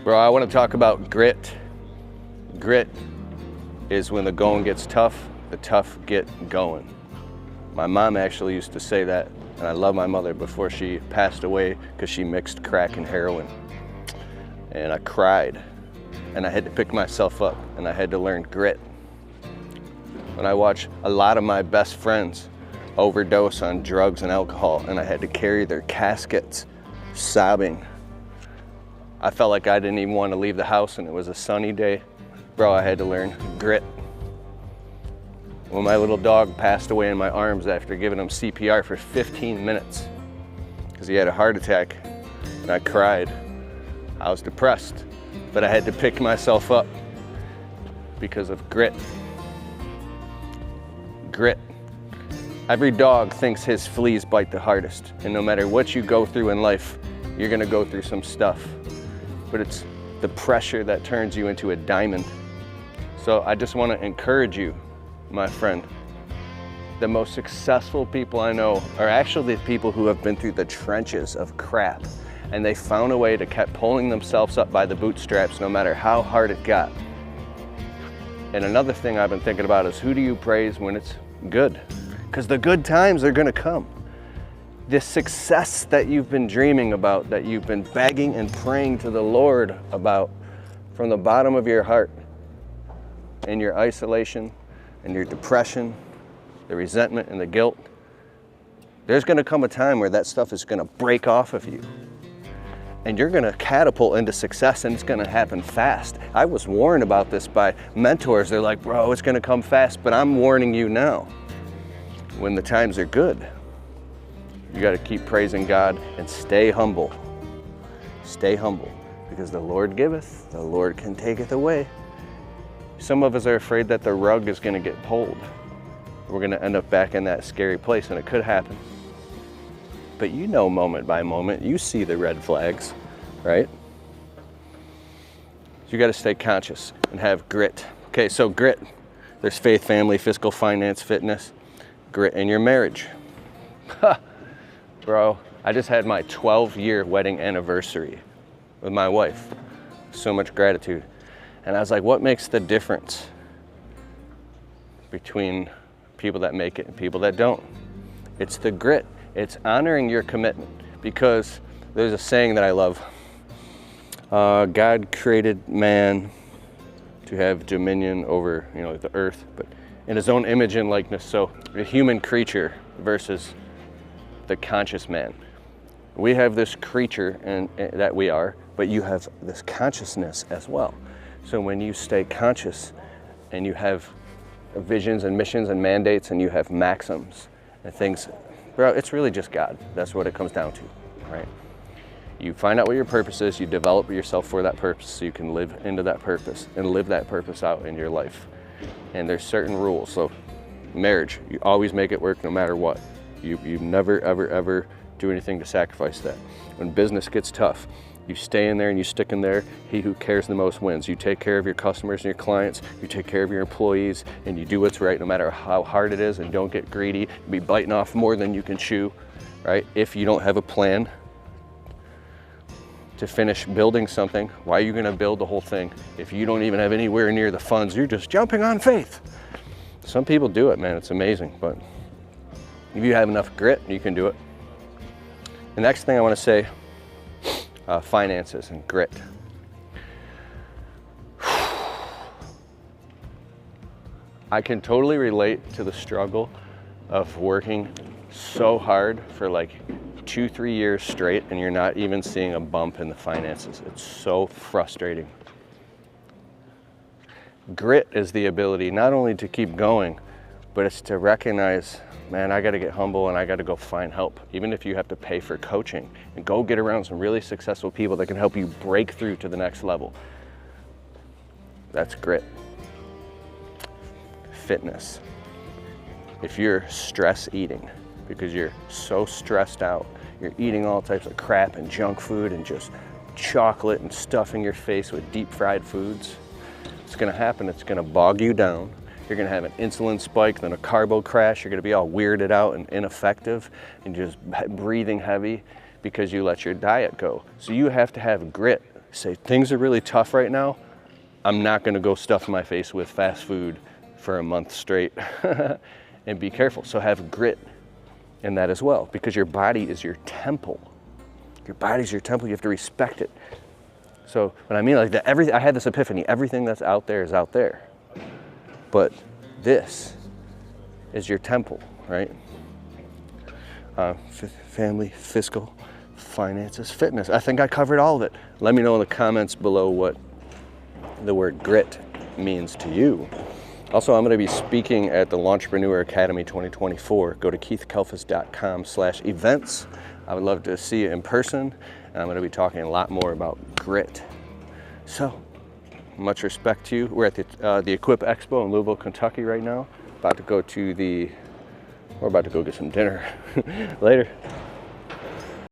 Bro, I want to talk about grit. Grit is when the going gets tough, the tough get going. My mom actually used to say that, and I love my mother before she passed away because she mixed crack and heroin. And I cried, and I had to pick myself up, and I had to learn grit. When I watch a lot of my best friends overdose on drugs and alcohol, and I had to carry their caskets sobbing, I felt like I didn't even want to leave the house, and it was a sunny day. Bro, I had to learn grit. When my little dog passed away in my arms after giving him CPR for 15 minutes because he had a heart attack, and I cried. I was depressed, but I had to pick myself up because of grit. Grit. Every dog thinks his fleas bite the hardest, and no matter what you go through in life, you're gonna go through some stuff. But it's the pressure that turns you into a diamond. So I just want to encourage you, my friend. The most successful people I know are actually the people who have been through the trenches of crap, and they found a way to keep pulling themselves up by the bootstraps no matter how hard it got. And another thing I've been thinking about is, who do you praise when it's good? Because the good times are gonna come. The success that you've been dreaming about, that you've been begging and praying to the Lord about from the bottom of your heart, in your isolation and your depression, the resentment and the guilt, there's gonna come a time where that stuff is gonna break off of you. And you're gonna catapult into success, and it's gonna happen fast. I was warned about this by mentors. They're like, bro, it's gonna come fast, but I'm warning you now. When the times are good, you got to keep praising God and stay humble. Stay humble, because the Lord giveth, the Lord can taketh away. Some of us are afraid that the rug is going to get pulled. We're going to end up back in that scary place, and it could happen. But you know, moment by moment, you see the red flags, right? So you got to stay conscious and have grit. Okay, so grit. There's faith, family, physical, finance, fitness. Grit in your marriage. Bro, I just had my 12-year wedding anniversary with my wife. So much gratitude. And I was like, what makes the difference between people that make it and people that don't? It's the grit. It's honoring your commitment. Because there's a saying that I love. God created man to have dominion over, the earth, but in his own image and likeness. So a human creature versus the conscious man. We have this creature and that we are, but you have this consciousness as well. So when you stay conscious and you have visions and missions and mandates and you have maxims and things, bro, it's really just God. That's what it comes down to, right? You find out what your purpose is, you develop yourself for that purpose so you can live into that purpose and live that purpose out in your life. And there's certain rules. So marriage, you always make it work no matter what. You never, ever, ever do anything to sacrifice that. When business gets tough, you stay in there and you stick in there. He who cares the most wins. You take care of your customers and your clients, you take care of your employees, and you do what's right no matter how hard it is, and don't get greedy, be biting off more than you can chew, right? If you don't have a plan to finish building something, why are you gonna build the whole thing if you don't even have anywhere near the funds? You're just jumping on faith. Some people do it, man, it's amazing, but if you have enough grit, you can do it. The next thing I want to say, finances and grit. I can totally relate to the struggle of working so hard for like 2-3 years straight and you're not even seeing a bump in the finances. It's so frustrating. Grit is the ability not only to keep going, but it's to recognize, man, I got to get humble and I got to go find help. Even if you have to pay for coaching, and go get around some really successful people that can help you break through to the next level. That's grit. Fitness. If you're stress eating because you're so stressed out, you're eating all types of crap and junk food and just chocolate and stuffing your face with deep fried foods, what's going to happen, it's going to bog you down. You're gonna have an insulin spike, then a carbo crash. You're gonna be all weirded out and ineffective and just breathing heavy because you let your diet go. So you have to have grit say things are really tough right now, I'm not gonna go stuff my face with fast food for a month straight. And be careful. So have grit in that as well, because your body is your temple. Your body's your temple, you have to respect it. So when I mean like that, I had this epiphany, everything that's out there is out there. But this is your temple, right? Family, fiscal, finances, fitness. I think I covered all of it. Let me know in the comments below what the word grit means to you. Also, I'm going to be speaking at the Launchpreneur Academy 2024. Go to keithkalfas.com/events. I would love to see you in person, and I'm going to be talking a lot more about grit. So, much respect to you. We're at the Equip Expo in Louisville, Kentucky right now. We're about to go get some dinner. Later.